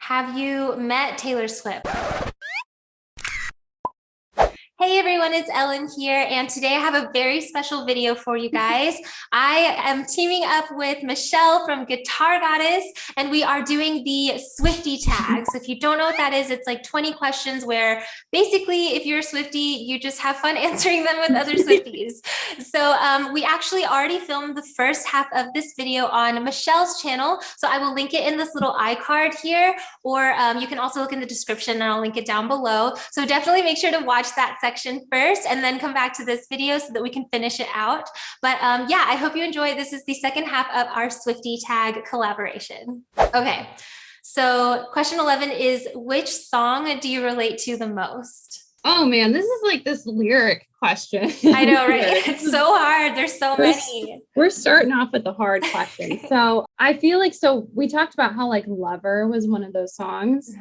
Have you met Taylor Swift? Hey everyone, it's Ellen here, and today I have a very special video for you guys. I am teaming up with Michelle from Guitar Goddess, and we are doing the Swiftie Tag. So if you don't know what that is, it's like 20 questions where basically if you're a Swiftie, you just have fun answering them with other Swifties. So we actually already filmed the first half of this video on Michelle's channel, so I will link it in this little iCard here, or you can also look in the description and I'll link it down below. So definitely make sure to watch that section first and then come back to this video so that we can finish it out. But yeah, I hope you enjoy. This is the second half of our Swiftie Tag collaboration. Okay, so question 11 is, which song do you relate to the most? Oh man, this is like this lyric question. I know, right? It's so hard. There's so many. We're starting off with the hard question. So I feel like, so we talked about how like Lover was one of those songs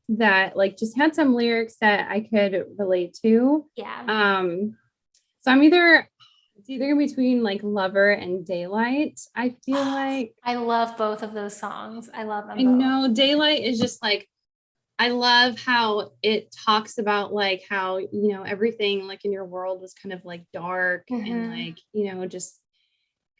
that like just had some lyrics that I could relate to. Yeah. So it's either in between like Lover and Daylight. I feel like I love both of those songs. I love them. I know Daylight is just like, I love how it talks about like how, you know, everything like in your world was kind of like dark and like, you know, just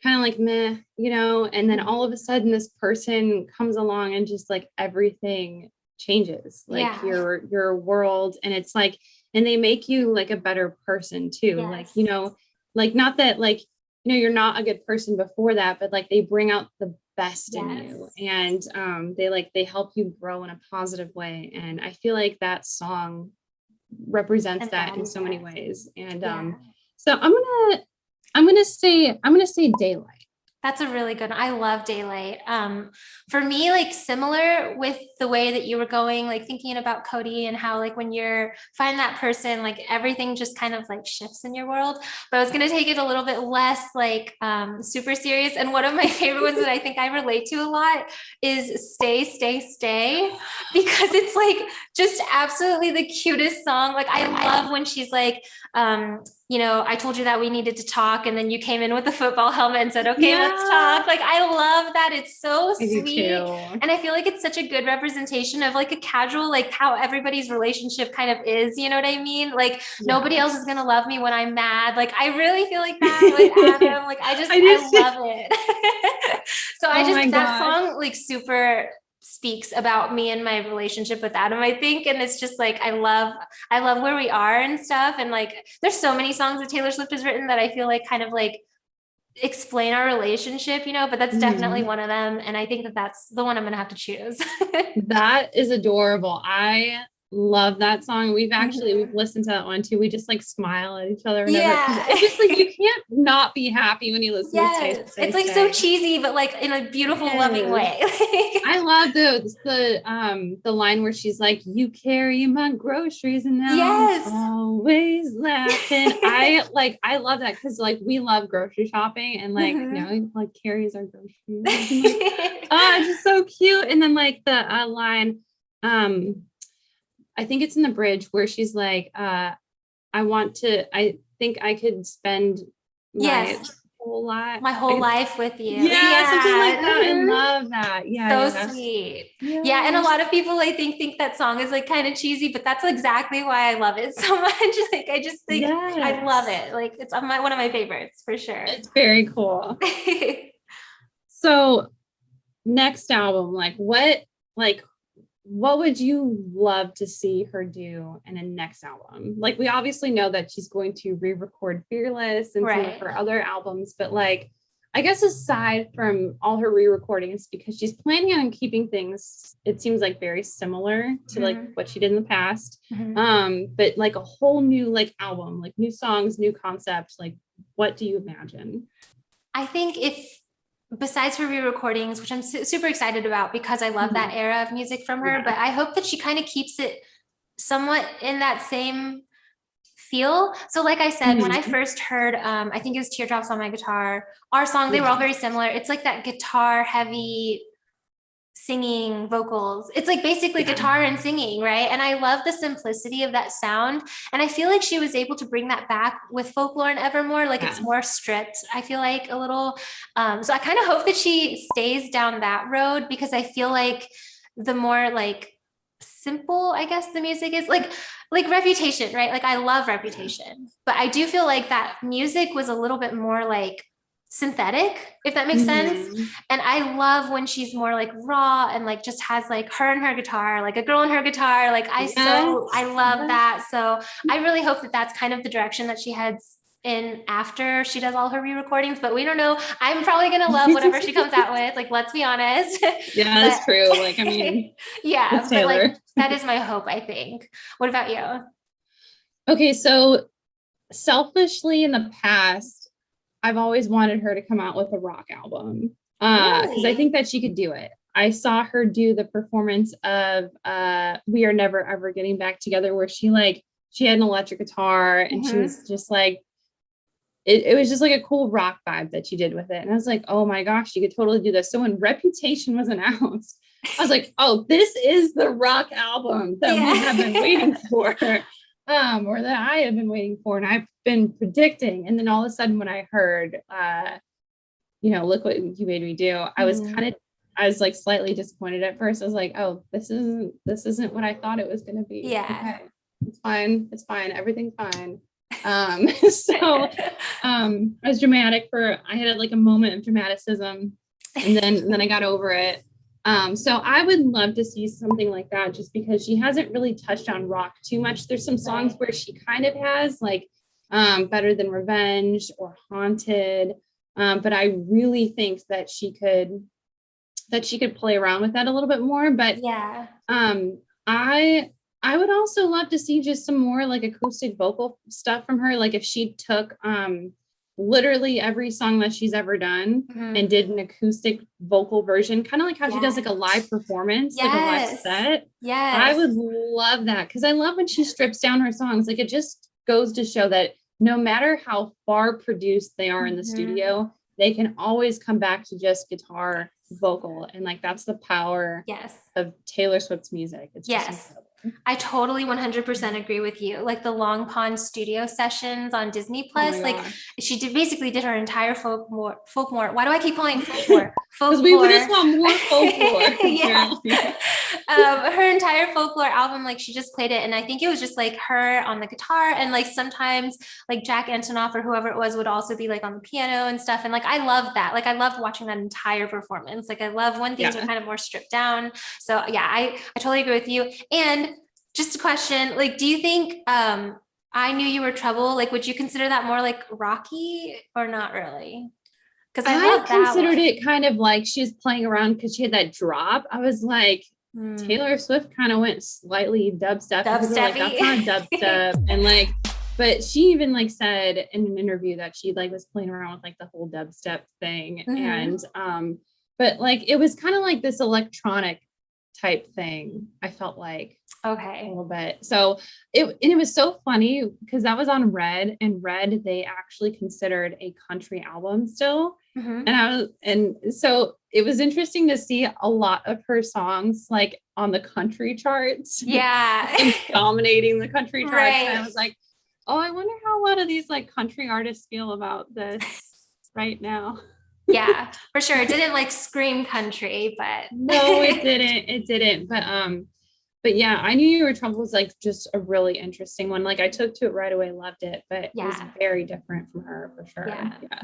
kind of like meh, you know, and then all of a sudden this person comes along and just like everything changes, like your world. And it's like, and they make you like a better person too. Like, you know, like not that like, you know, you're not a good person before that, but like they bring out the best in you, and they help you grow in a positive way. And I feel like that song represents that in so many ways. And so I'm gonna say Daylight. That's a really good one. I love Daylight. For me, like similar with the way that you were going, like thinking about Cody and how like when you're find that person, like everything just kind of like shifts in your world. But I was gonna take it a little bit less like super serious. And one of my favorite ones that I think I relate to a lot is Stay, Stay, Stay, because it's like just absolutely the cutest song. Like I love when she's like, you know, I told you that we needed to talk, and then you came in with the football helmet and said, okay, let's talk. Like, I love that. It's so sweet. And I feel like it's such a good representation of like a casual, like how everybody's relationship kind of is, you know what I mean? Like nobody else is going to love me when I'm mad. Like, I really feel like that with Adam. Like, I love it. So that song, like super speaks about me and my relationship with Adam, I think. And it's just like, I love where we are and stuff. And like, there's so many songs that Taylor Swift has written that I feel like kind of like explain our relationship, you know, but that's definitely one of them. And I think that that's the one I'm going to have to choose. That is adorable. I love that song. We've listened to that one too. We just like smile at each other. It's just like, you can't not be happy when you listen to Stay, it's like so cheesy, but like in a beautiful, loving way. I love the line where she's like, you carry my groceries and now I'm always laughing. I love that because like we love grocery shopping, and like, you know, like carries our groceries. Like, it's just so cute. And then like the line, I think it's in the bridge where she's like, I think I could spend my whole life with you. Something like that. I love that. So sweet. Yeah. And a lot of people I think that song is like kind of cheesy, but that's exactly why I love it so much. Like I just think I love it. Like it's one of my favorites for sure. It's very cool. So next album, what would you love to see her do in a next album? Like, we obviously know that she's going to re-record Fearless and some of her other albums, but like, I guess aside from all her re-recordings, because she's planning on keeping things, it seems like very similar to like what she did in the past. But like a whole new like album, like new songs, new concept, like what do you imagine? I think besides her re-recordings, which I'm super excited about because I love that era of music from her, but I hope that she kind of keeps it somewhat in that same feel. So like I said, when I first heard, I think it was Teardrops on My Guitar, our song, they were all very similar. It's like that guitar heavy singing vocals. It's like basically guitar and singing, right? And I love the simplicity of that sound. And I feel like she was able to bring that back with Folklore and Evermore. Like it's more stripped, I feel like a little. So I kind of hope that she stays down that road, because I feel like the more like simple, I guess the music is like Reputation, right? Like I love Reputation, but I do feel like that music was a little bit more like synthetic, if that makes sense. And I love when she's more like raw and like just has like her and her guitar, like a girl and her guitar. Like I love that. So I really hope that that's kind of the direction that she heads in after she does all her re-recordings, but we don't know. I'm probably gonna love whatever she comes out with. Like, let's be honest. Yeah, that's true. Like, I mean, yeah, but like that is my hope, I think. What about you? Okay, so selfishly in the past, I've always wanted her to come out with a rock album because I think that she could do it. I saw her do the performance of We Are Never Ever Getting Back Together, where she had an electric guitar and she was just like, it was just like a cool rock vibe that she did with it. And I was like, oh my gosh, you could totally do this. So when Reputation was announced, I was like, oh, this is the rock album that we have been waiting for, or that I have been waiting for. And I've been predicting. And then all of a sudden when I heard, Look What You Made Me Do, I was like slightly disappointed at first. I was like, oh, this isn't what I thought it was going to be. Yeah. Okay. It's fine. It's fine. Everything's fine. I was dramatic I had like a moment of dramaticism and then I got over it. So I would love to see something like that just because she hasn't really touched on rock too much. There's some songs where she kind of has like Better Than Revenge or Haunted. But I really think that she could play around with that a little bit more. But I would also love to see just some more like acoustic vocal stuff from her. Like if she took literally every song that she's ever done and did an acoustic vocal version, kind of like how she does like a live performance, like a live set. I would love that because I love when she strips down her songs. Like it just goes to show that no matter how far produced they are in the studio, they can always come back to just guitar vocal. And like that's the power of Taylor Swift's music. It's just incredible. I totally 100% agree with you. Like the Long Pond studio sessions on Disney Plus, she basically did her entire folklore. Why do I keep calling it folklore? Because we would just want more folklore. Her entire folklore album, like she just played it. And I think it was just like her on the guitar. And like sometimes like Jack Antonoff or whoever it was would also be like on the piano and stuff. And like, I love that. Like I loved watching that entire performance. Like I love when things are kind of more stripped down. So yeah, I totally agree with you. And just a question, like, do you think I Knew You Were Trouble, like, would you consider that more like rocky or not really? Because I considered it kind of like she was playing around because she had that drop. I was like, Taylor Swift kind of went slightly dubstep. Like, that's not dubstep. And like, but she even like said in an interview that she like was playing around with like the whole dubstep thing. And but like it was kind of like this electronic type thing. I felt like a little bit. So it was so funny because that was on Red, and Red they actually considered a country album still. And so it was interesting to see a lot of her songs like on the country charts. And dominating the country charts. And I was like, oh, I wonder how a lot of these like country artists feel about this right now. Yeah, for sure. It didn't like scream country, but no, it didn't. But yeah, I Knew You Were Trouble was like just a really interesting one. Like I took to it right away, loved it, but it was very different from her for sure. Yeah.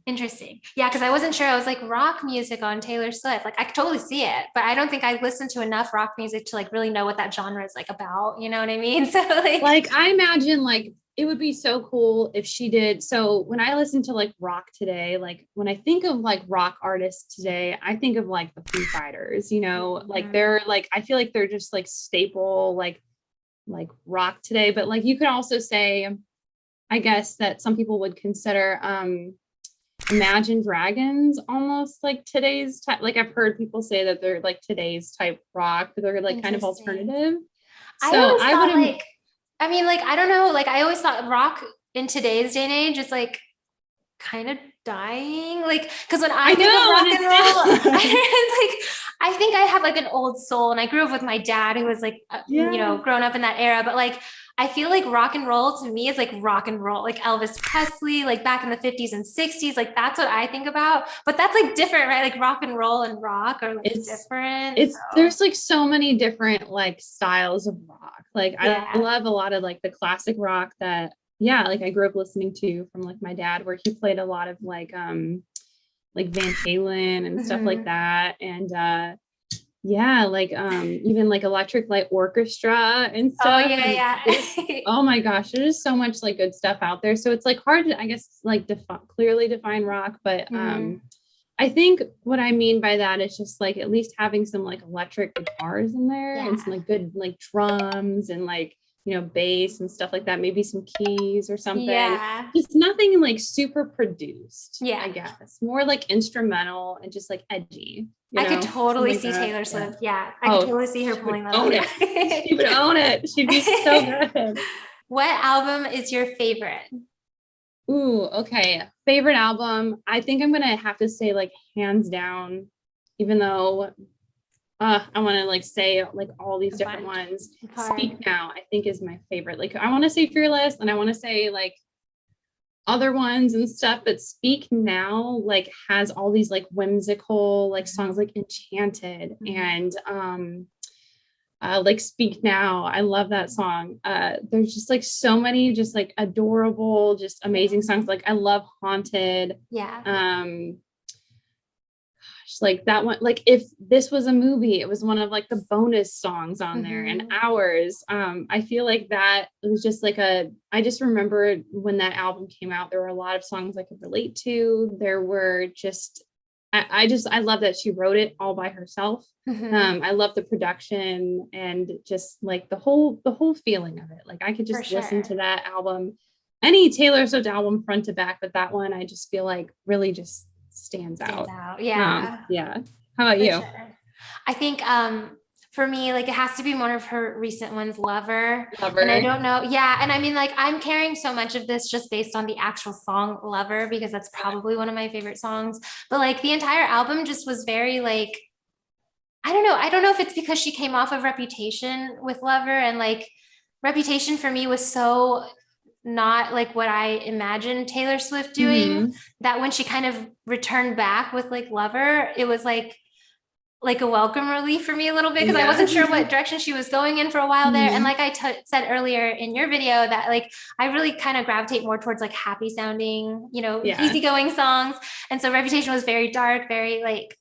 Interesting. Yeah, because I wasn't sure. I was like, rock music on Taylor Swift. Like I could totally see it, but I don't think I listened to enough rock music to like really know what that genre is like about. You know what I mean? So like I imagine like it would be so cool if she did. So when I listen to like rock today, like when I think of like rock artists today, I think of like the Foo Fighters, you know, like they're like, I feel like they're just like staple, like rock today. But like, you could also say, I guess that some people would consider Imagine Dragons almost like today's type. Like I've heard people say that they're like today's type rock, but they're like kind of alternative. So I would like, I mean, like, I don't know, like I always thought rock in today's day and age is like kind of dying. Like, because when I think of rock and roll, it's like, I think I have like an old soul, and I grew up with my dad who was like, you know, grown up in that era, but like, I feel like rock and roll to me is like rock and roll, like Elvis Presley, like back in the 50s and 60s. Like that's what I think about. But that's like different, right? Like rock and roll and rock are like different. It's So there's like so many different like styles of rock. Like I yeah. love a lot of like the classic rock that yeah, like I grew up listening to from like my dad, where he played a lot of like Van Halen and stuff like Mhm. that. And yeah, like even like Electric Light Orchestra and Oh stuff. And yeah, there's yeah. oh my gosh, there's so much like good stuff out there. So it's like hard to, I guess, like clearly define rock, but Mhm. I think what I mean by that is just like at least having some like electric guitars in there and some Yeah. like good like drums and like, you know, bass and stuff like that, maybe some keys or something. Yeah. Just nothing like super produced, I Yeah. guess. More like instrumental and just like edgy, you I could know, something totally like see that. Taylor Yeah. Swift. Yeah. I could Oh, totally see her she would pulling that off. own it. She would own it. She'd be so good. What album is your favorite? Ooh, okay. Favorite album. I think I'm gonna have to say like hands down, even though I want to like say like all these It's different fun. ones. It's hard. Speak Now, I think is my favorite. Like I want to say Fearless and I want to say like other ones and stuff, but Speak Now like has all these like whimsical like songs like Enchanted and like Speak Now. I love that song. There's just like so many just like adorable, just amazing songs. Like I love Haunted. Yeah. Like that one, like if this was a movie, it was one of like the bonus songs on there. And Mhm. Hours, I feel like that it was just like I just remember when that album came out, there were a lot of songs I could relate to. There were just I love that she wrote it all by herself. Mhm. I love the production and just like the whole feeling of it. Like I could For just listen sure. to that album, any Taylor Swift album front to back, but that one I just feel like really just stands Stands out. out. Yeah. Yeah. How about For you? sure. I think for me, like it has to be one of her recent ones, Lover. And I Lover. don't know. Yeah. And I mean, like I'm carrying so much of this just based on the actual song Lover, because that's probably one of my favorite songs. But like the entire album just was very like, I don't know. I don't know if it's because she came off of Reputation with Lover, and like Reputation for me was so not like what I imagined Taylor Swift doing, Mm-hmm. that when she kind of returned back with like Lover, it was like a welcome relief for me a little bit, because I Yeah. wasn't sure what direction she was going in for a while there. And Mm-hmm. like I said earlier in your video, that like I really kind of gravitate more towards like happy sounding, you know, Yeah. easygoing songs. And so Reputation was very dark, very like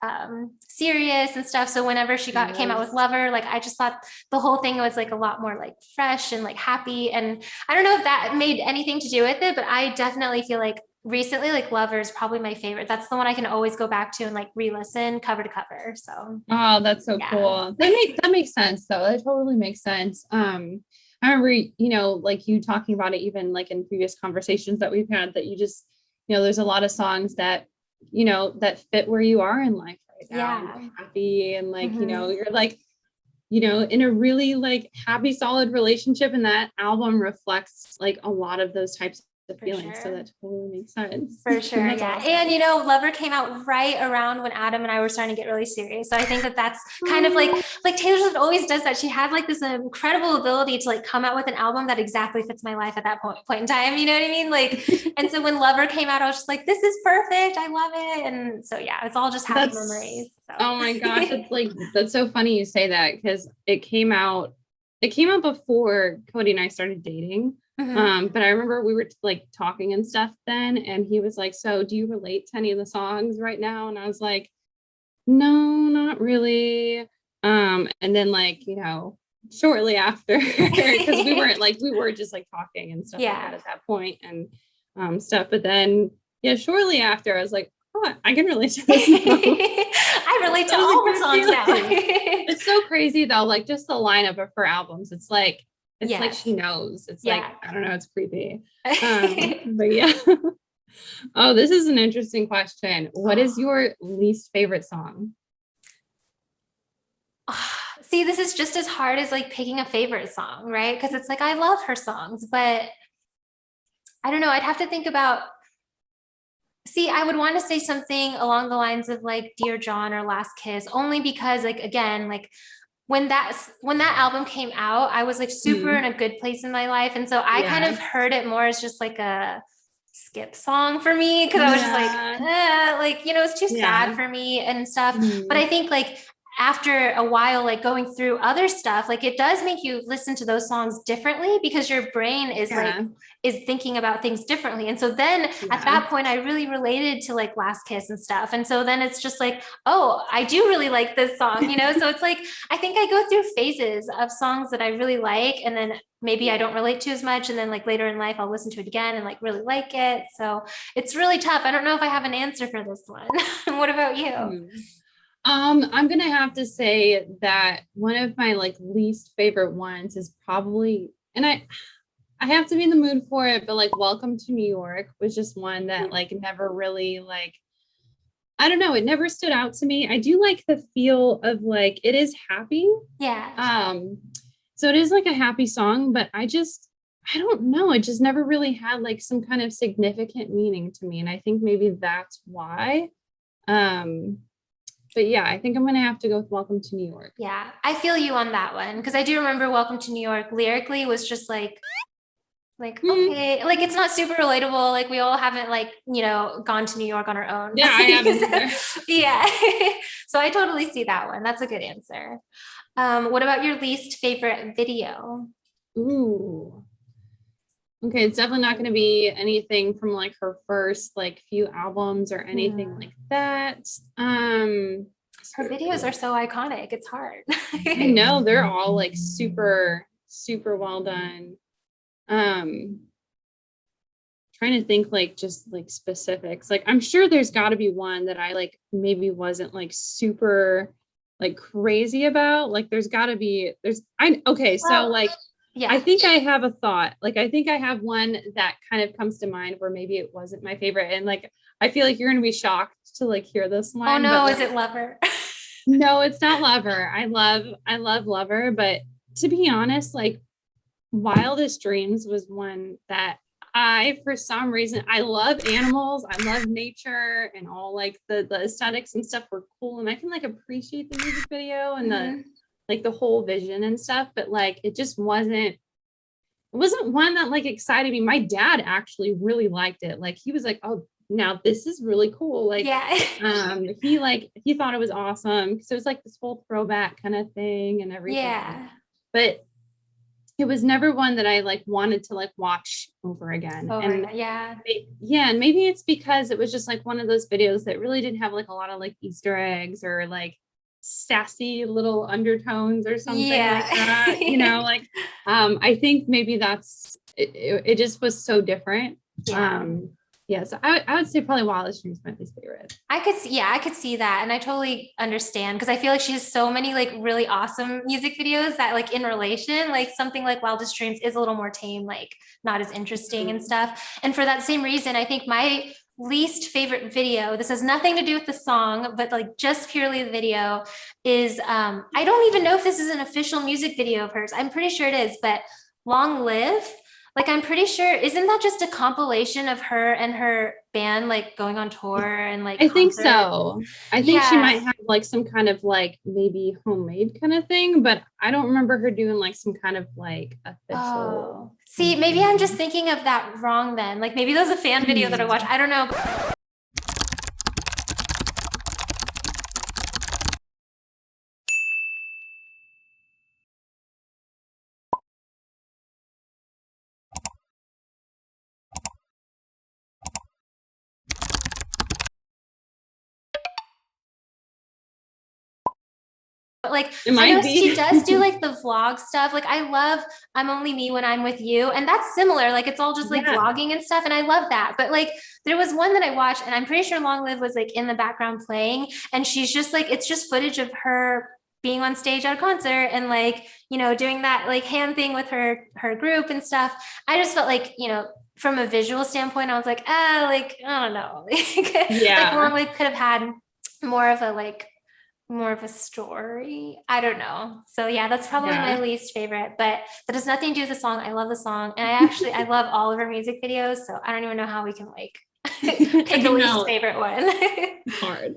serious and stuff. So whenever she came out with Yes. Lover, like I just thought the whole thing was like a lot more like fresh and like happy. And I don't know if that made anything to do with it, but I definitely feel like recently like Lover is probably my favorite. That's the one I can always go back to and like re-listen cover to cover. So Oh, that's so yeah. cool. That makes sense though. That totally makes sense. I remember, you know, like you talking about it even like in previous conversations that we've had, that you just, you know, there's a lot of songs that, you know, that fit where you are in life right now. And Yeah. you're happy and like, you know, Mhm. you're like, you know, in a really like happy, solid relationship. And that album reflects like a lot of those types of For feelings. So sure. that totally makes sense. For sure. That's Yeah. awesome. And, you know, Lover came out right around when Adam and I were starting to get really serious. So I think that that's kind of like Taylor Swift always does that. She has like this incredible ability to like come out with an album that exactly fits my life at that point in time. You know what I mean? Like, and so when Lover came out, I was just like, this is perfect. I love it. And so, yeah, it's all just happy That's memories. So, oh my gosh, it's like that's so funny you say that because it came out before Cody and I started dating. Mhm. But I remember we were like talking and stuff then, and he was like, "So, do you relate to any of the songs right now?" And I was like, "No, not really." And then like, you know, shortly after, because we were just like talking and stuff like that Yeah. at that point and stuff. But then yeah, shortly after I was like, oh, I can relate to this now. I relate to That was a all her good songs feeling. now. It's so crazy though, like just the lineup of her albums. It's like Yes. she knows. It's like, Yeah. I don't know, it's creepy. But yeah. Oh, this is an interesting question. What is your least favorite song? See, this is just as hard as like picking a favorite song, right? Because it's like I love her songs, but I don't know. I'd have to think about. See, I would want to say something along the lines of like Dear John or Last Kiss, only because, like, again, like when that album came out, I was like super in a good place in my life. And so I kind of heard it more as just like a skip song for me, because I was just like, it's too sad for me and stuff. But I think like after a while, like going through other stuff, like it does make you listen to those songs differently, because your brain is is thinking about things differently. And so then at that point, I really related to like Last Kiss and stuff. And so then it's just like, oh, I do really like this song, So it's like, I think I go through phases of songs that I really like, and then maybe I don't relate to as much. And then like later in life, I'll listen to it again and like really like it. So it's really tough. I don't know if I have an answer for this one. What about you? I'm gonna have to say that one of my like least favorite ones is probably, and I have to be in the mood for it, but like Welcome to New York was just one that like never really like, I don't know, it never stood out to me. I do like the feel of like, it is happy. Yeah. So it is like a happy song, but I don't know. It just never really had like some kind of significant meaning to me. And I think maybe that's why. But yeah, I think I'm going to have to go with Welcome to New York. Yeah, I feel you on that one, because I do remember Welcome to New York lyrically was just like, okay, like it's not super relatable. Like we all haven't like, gone to New York on our own. Yeah, I haven't either. Yeah. So I totally see that one. That's a good answer. What about your least favorite video? Ooh. Okay, it's definitely not going to be anything from like her first like few albums or anything like that. Her videos are so iconic. It's hard. I know, they're all like super, super well done. Trying to think like just like specifics. Like I'm sure there's got to be one that I like maybe wasn't like super like crazy about. Like there's got to be so like yeah. I think I have a thought. Like I think I have one that kind of comes to mind where maybe it wasn't my favorite, and like I feel like you're gonna be shocked to like hear this one. Oh no, is it Lover? No, it's not Lover. I love Lover, but to be honest, like Wildest Dreams was one that for some reason, I love animals. I love nature, and all like the aesthetics and stuff were cool. And I can like appreciate the music video and the whole vision and stuff. But like, it just wasn't one that like excited me. My dad actually really liked it. Like he was like, oh, now this is really cool. Like, he thought it was awesome. So it was like this whole throwback kind of thing and everything. Yeah. But it was never one that I like wanted to like watch over again. And maybe it's because it was just like one of those videos that really didn't have like a lot of like Easter eggs or like sassy little undertones or something like that. Like I think maybe that's it just was so different. So I would say probably Wildest Dreams is my least favorite. I could see that. And I totally understand, because I feel like she has so many like really awesome music videos that like in relation, like something like Wildest Dreams is a little more tame, like not as interesting and stuff. And for that same reason, I think my least favorite video, this has nothing to do with the song, but like just purely the video, is I don't even know if this is an official music video of hers. I'm pretty sure it is, but Long Live. Like, I'm pretty sure, isn't that just a compilation of her and her band, like going on tour and like, I think so. I think she might have like some kind of like maybe homemade kind of thing, but I don't remember her doing like some kind of like official. Oh. See, maybe I'm just thinking of that wrong then. Like maybe that was a fan video that I watched. I don't know. But like, I know she does do like the vlog stuff. Like I love I'm Only Me When I'm With You. And that's similar. Like it's all just like vlogging and stuff. And I love that. But like there was one that I watched, and I'm pretty sure Long Live was like in the background playing. And she's just like, it's just footage of her being on stage at a concert and like, doing that like hand thing with her group and stuff. I just felt like, from a visual standpoint, I was like, like, I don't know. Like Long Live could have had more of a story. I don't know. So yeah, that's probably my least favorite, but that has nothing to do with the song. I love the song. And I love all of her music videos. So I don't even know how we can like pick the least favorite one. Hard.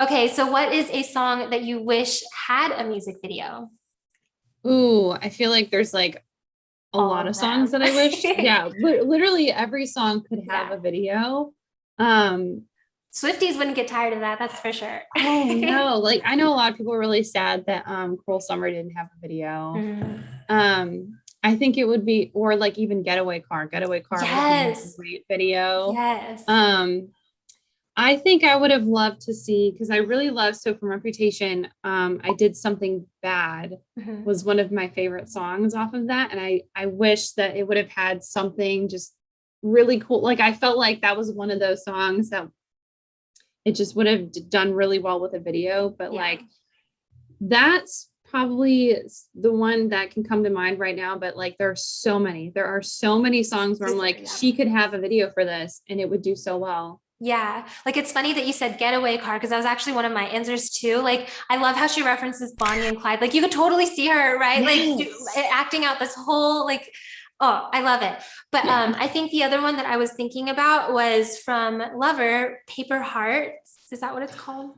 Okay, so what is a song that you wish had a music video? Ooh, I feel like there's like a All lot of of songs them. that I wish, yeah, literally every song could have Yeah. a video. Um, Swifties wouldn't get tired of that, that's for sure. oh no, like I know a lot of people were really sad that Cruel Summer didn't have a video. Mhm. I think it would be, or like even Getaway Car. Getaway Car would have been a Yes. great video. Yes. I think I would have loved to see, because I really love So From Reputation. I Did Something Bad Mhm. was one of my favorite songs off of that. And I wish that it would have had something just really cool. Like I felt like that was one of those songs that it just would have done really well with a video. But Yeah. like that's probably the one that can come to mind right now. But like there are so many songs where I'm like, Yeah. she could have a video for this and it would do so well. Yeah, like it's funny that you said Getaway Car because that was actually one of my answers too. Like I love how she references Bonnie and Clyde. Like you could totally see her, right? Yes. Acting out this whole like, oh, I love it. But Yeah. I think the other one that I was thinking about was from Lover, Paper Hearts. Is that what it's called?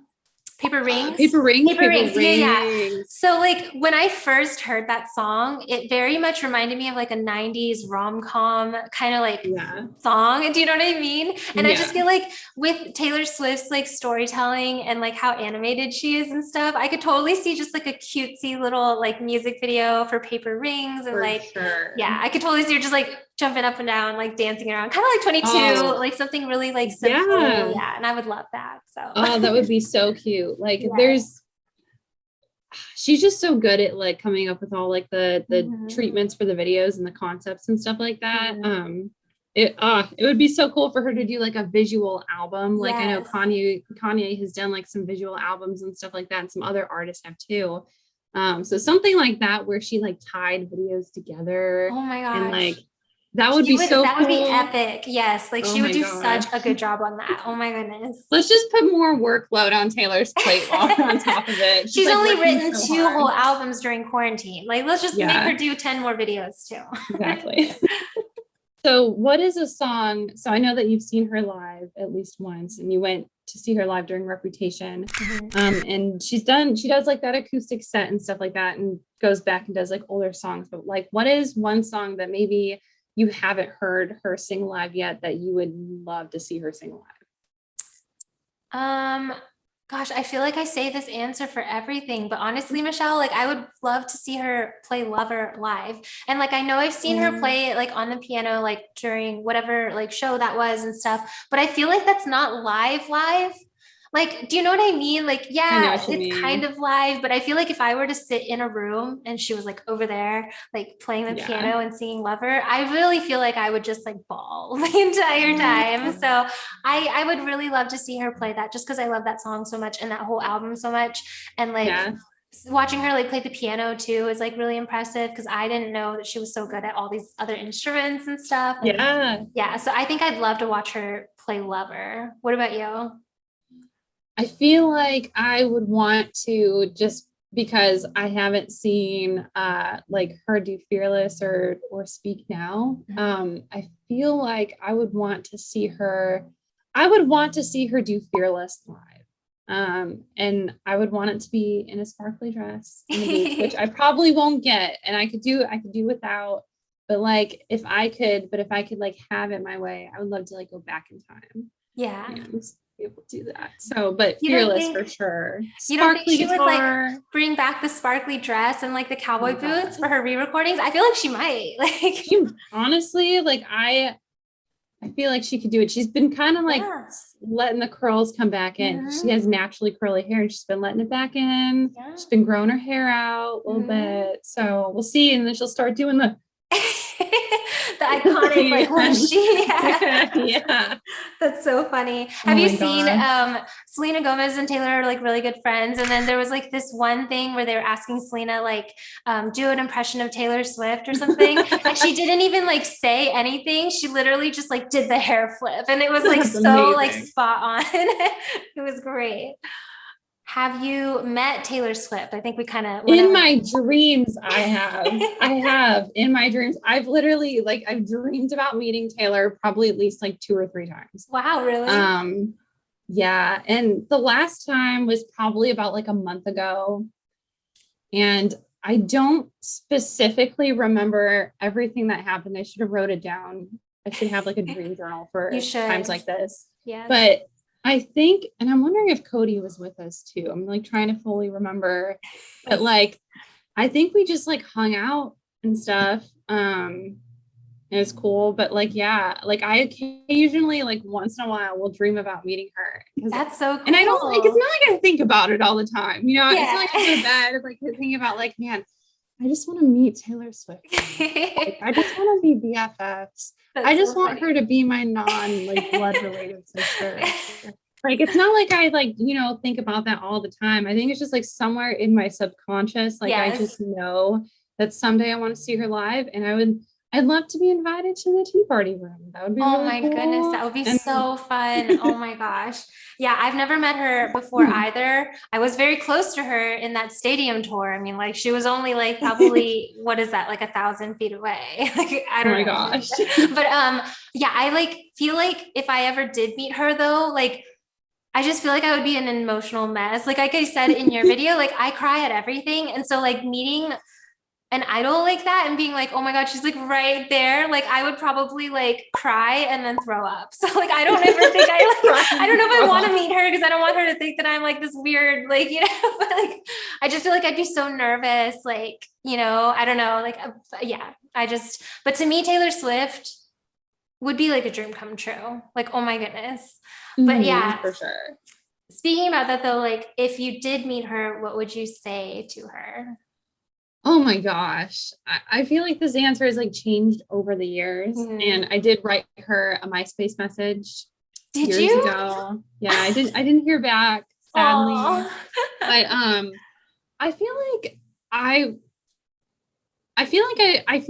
Paper Rings? Paper Rings, Paper Rings. Yeah, yeah. Rings. So like when I first heard that song, it very much reminded me of like a 90s rom-com kind of like song. Do you know what I mean? And I just feel like with Taylor Swift's like storytelling and like how animated she is and stuff, I could totally see just like a cutesy little like music video for Paper Rings and yeah, I could totally see her just like jumping up and down, like dancing around, kind of like 22, like something really like simple. Yeah. And I would love that. So that would be so cute. Like she's just so good at like coming up with all like the treatments for the videos and the concepts and stuff like that. It would be so cool for her to do like a visual album. Like I know Kanye has done like some visual albums and stuff like that, and some other artists have too. So something like that where she like tied videos together. Oh my gosh. And like that would be so that cool. Would be epic. Yes. Like she would do such a good job on that. Oh my goodness. Let's just put more workload on Taylor's plate while on top of it. She's like only written two whole albums during quarantine. Like let's just make her do 10 more videos too. Exactly. So what is a song? So I know that you've seen her live at least once and you went to see her live during Reputation. And she does like that acoustic set and stuff like that and goes back and does like older songs. But like, what is one song that maybe you haven't heard her sing live yet that you would love to see her sing live? Gosh, I feel like I say this answer for everything, but honestly, Michelle, like I would love to see her play Lover live. And like I know I've seen her play it like on the piano, like during whatever like show that was and stuff, but I feel like that's not live. Like, do you know what I mean? Like, yeah, it's kind of live, but I feel like if I were to sit in a room and she was like over there, like playing the piano and singing Lover, I really feel like I would just like bawl the entire time. So I would really love to see her play that just because I love that song so much and that whole album so much. And like watching her like play the piano too is like really impressive because I didn't know that she was so good at all these other instruments and stuff. Yeah. So I think I'd love to watch her play Lover. What about you? I feel like I would want to, just because I haven't seen like her do Fearless or Speak Now. I feel like I would want to see her do Fearless live. And I would want it to be in a sparkly dress, which I probably won't get, and I could do without. But like if I could like have it my way, I would love to like go back in time. And be able to do that. So, but Fearless for sure. You don't think she would like bring back the sparkly dress and like the cowboy boots for her re-recordings? I feel like she might. Like honestly, like I feel like she could do it. She's been kind of like letting the curls come back in. She has naturally curly hair and she's been letting it back in. She's been growing her hair out a little bit. So we'll see. And then she'll start doing the iconic like when she that's so funny. Have you seen Selena Gomez and Taylor are like really good friends, and then there was like this one thing where they were asking Selena like do an impression of Taylor Swift or something and she didn't even like say anything. She literally just like did the hair flip and it was like so amazing. Like spot on. It was great. Have you met Taylor Swift? I think we kind of in my dreams. I have in my dreams. I've literally like I've dreamed about meeting Taylor probably at least like 2 or 3 times. Wow, really? Yeah. And the last time was probably about like a month ago. And I don't specifically remember everything that happened. I should have wrote it down. I should have like a dream journal You for times should. like this. Yeah. But I think, and I'm wondering if Cody was with us too. I'm like trying to fully remember. But like, I think we just like hung out and stuff. It was cool. But like, yeah, like I occasionally, like once in a while, will dream about meeting her. That's so cool. And I don't like, it's not like I think about it all the time. You know, it's Yeah. not like I go to bed, like thinking about like, man, I just want to meet Taylor Swift. Like, I just want to be BFFs. I just want her to be my non like blood related sister. Like, it's not like I like, you know, think about that all the time. I think it's just like somewhere in my subconscious, like I just know that someday I want to see her live, and I'd love to be invited to the tea party room. That would be really my cool. Goodness, that would be so fun. Oh my gosh. Yeah, I've never met her before either. I was very close to her in that stadium tour. I mean, like she was only like probably what is that, like 1,000 feet away? Like I don't know. Gosh. But yeah, I like feel like if I ever did meet her though, like I just feel like I would be an emotional mess. Like I said in your video, like I cry at everything. And so like meeting an idol like that and being like, oh my God, she's like right there. Like I would probably like cry and then throw up. So like, I don't ever think I don't know if I want to meet her because I don't want her to think that I'm like this weird, like, you know, but like, I just feel like I'd be so nervous. Like, you know, I don't know, like, yeah, but to me, Taylor Swift would be like a dream come true. Like, oh my goodness. But yeah, for sure. Speaking about that though, like if you did meet her, what would you say to her? Oh my gosh. I feel like this answer has like changed over the years. And I did write her a MySpace message years ago. Yeah, I didn't hear back, sadly. But I feel like I feel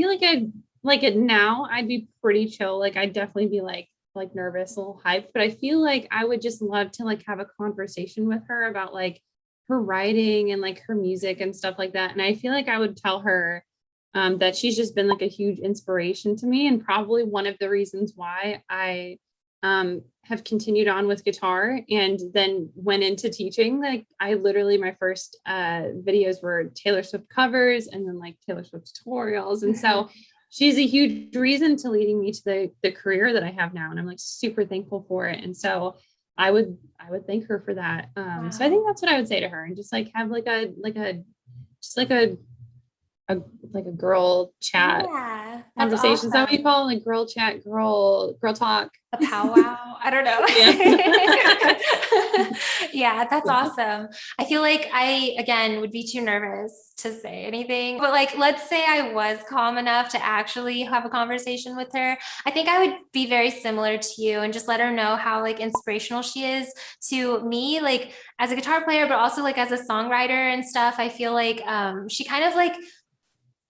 like I'd like it now, I'd be pretty chill. Like I'd definitely be like nervous, a little hyped, but I feel like I would just love to like have a conversation with her about like her writing and like her music and stuff like that. And I feel like I would tell her that she's just been like a huge inspiration to me, and probably one of the reasons why I have continued on with guitar and then went into teaching. Like I literally, my first videos were Taylor Swift covers and then like Taylor Swift tutorials. And so she's a huge reason to leading me to the career that I have now. And I'm like super thankful for it. And so I would thank her for that. So I think that's what I would say to her, and just like have like a girl chat conversation. Awesome. Is that what you call it? Like girl chat, girl talk, a powwow? I don't know. Yeah, that's awesome. I feel like I, again, would be too nervous to say anything, but like, let's say I was calm enough to actually have a conversation with her. I think I would be very similar to you and just let her know how like inspirational she is to me, like as a guitar player, but also like as a songwriter and stuff. I feel like she kind of like,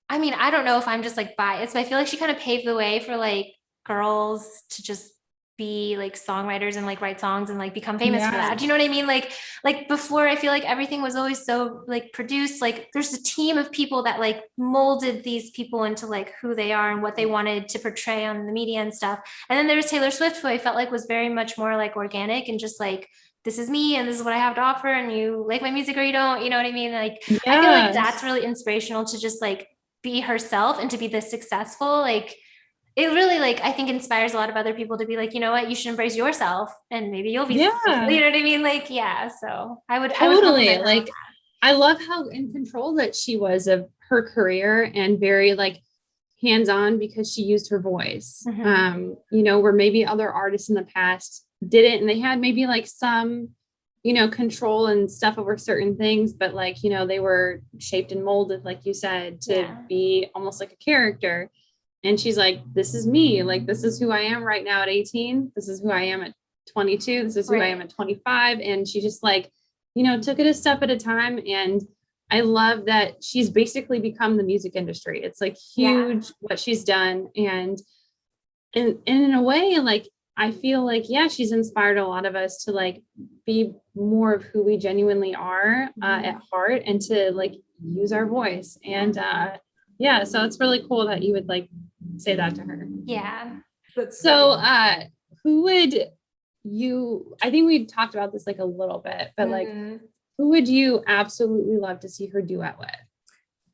I mean, I don't know if I'm just like biased, but I feel like she kind of paved the way for like girls to just be like songwriters and like write songs and like become famous for that. Do you know what I mean? Like before, I feel like everything was always so like produced. Like there's a team of people that like molded these people into like who they are and what they wanted to portray on the media and stuff. And then there's Taylor Swift, who I felt like was very much more like organic and just like, this is me and this is what I have to offer, and you like my music or you don't, you know what I mean? Like I feel like that's really inspirational, to just like be herself and to be this successful. Like it really, like, I think inspires a lot of other people to be like, you know what, you should embrace yourself and maybe you'll be successful. You know what I mean? Like, yeah. So I would totally like, I love how in control that she was of her career and very like hands-on, because she used her voice. You know, where maybe other artists in the past didn't, and they had maybe like some, you know, control and stuff over certain things, but like, you know, they were shaped and molded, like you said, to be almost like a character. And she's like, this is me. Like, this is who I am right now at 18. This is who I am at 22. This is who I am at 25. And she just like, you know, took it a step at a time. And I love that she's basically become the music industry. It's like huge what she's done. And in a way, like, I feel like, yeah, she's inspired a lot of us to like be more of who we genuinely are at heart, and to like use our voice. And yeah, so it's really cool that you would like say that to her. Yeah. So who would I think we talked about this like a little bit, but like, Mhm. who would you absolutely love to see her duet with?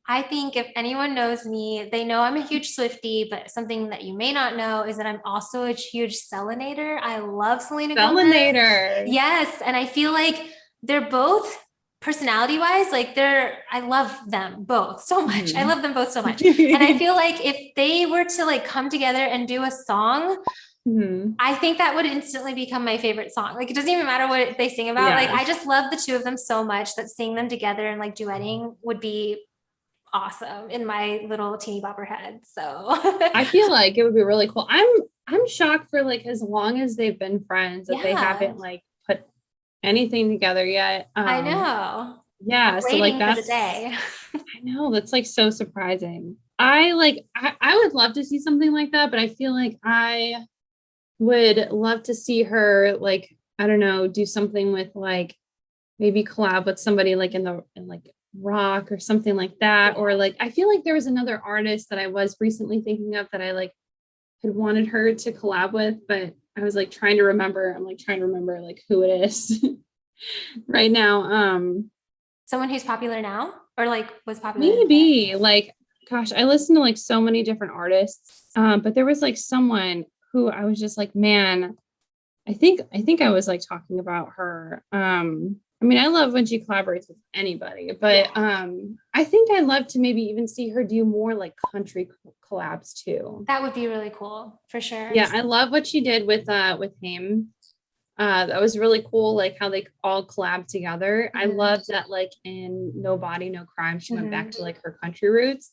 I think if anyone knows me, they know I'm a huge Swiftie, but something that you may not know is that I'm also a huge Selinator. I love Selena Gomez. Selinator. Yes. And I feel like they're both personality wise, like I love them both so much. I love them both so much. And I feel like if they were to like come together and do a song, I think that would instantly become my favorite song. Like, it doesn't even matter what they sing about. Like, Yeah. I just love the two of them so much that seeing them together and like duetting would be awesome in my little teeny bopper head. So I feel like it would be really cool. I'm shocked for like as long as they've been friends that they yeah, haven't like put anything together yet. I know. Yeah, so like Waiting for the that's day. I know that's like so surprising. I would love to see something like that, but I feel like I would love to see her like, I don't know, do something with like maybe collab with somebody like in like rock or something like that. Or like I feel like there was another artist that I was recently thinking of that I like had wanted her to collab with, but I was like trying to remember. I'm like trying to remember like who it is right now. Someone who's popular now or like was popular in the past. Maybe like, gosh, I listened to like so many different artists. But there was like someone who I was just like, man, I think I was like talking about her. I mean, I love when she collaborates with anybody, but I think I'd love to maybe even see her do more like country collabs too. That would be really cool for sure. Yeah, I love what she did with him. That was really cool, like how they all collabed together. I love that like in No Body, No Crime, she went back to like her country roots.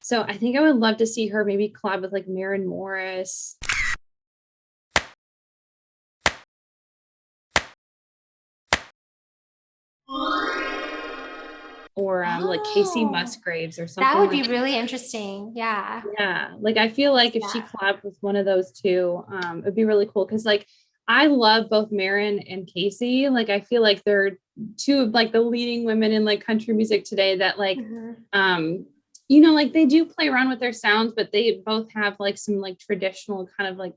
So I think I would love to see her maybe collab with like Maren Morris. Or like Casey Musgraves or something. That would like be really interesting. Yeah. Yeah, like I feel like if she collabed with one of those two, it'd be really cool because like I love both Maren and Casey. Like I feel like they're two of like the leading women in like country music today that like you know, like they do play around with their sounds, but they both have like some like traditional kind of like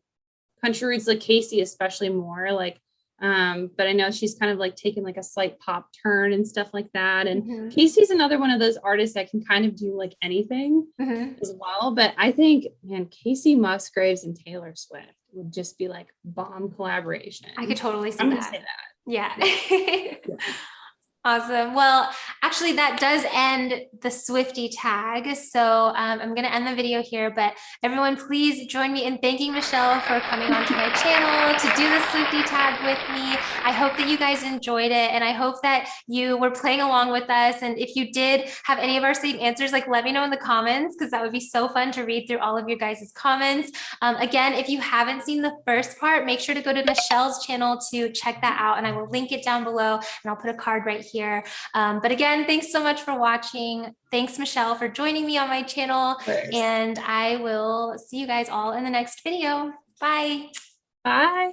country roots, like Casey especially more like but I know she's kind of like taking like a slight pop turn and stuff like that. And Casey's another one of those artists that can kind of do like anything as well. But I think, man, Casey Musgraves and Taylor Swift would just be like bomb collaboration. I could totally see I'm that. gonna say that. Yeah. Yeah. Awesome. Well, actually, that does end the Swiftie tag. So I'm going to end the video here, but everyone, please join me in thanking Michelle for coming onto my channel to do the Swiftie tag with me. I hope that you guys enjoyed it, and I hope that you were playing along with us. And if you did have any of our same answers, like let me know in the comments, because that would be so fun to read through all of your guys' comments. Again, if you haven't seen the first part, make sure to go to Michelle's channel to check that out, and I will link it down below, and I'll put a card right here. But again, thanks so much for watching. Thanks, Michelle, for joining me on my channel, and I will see you guys all in the next video. Bye. Bye.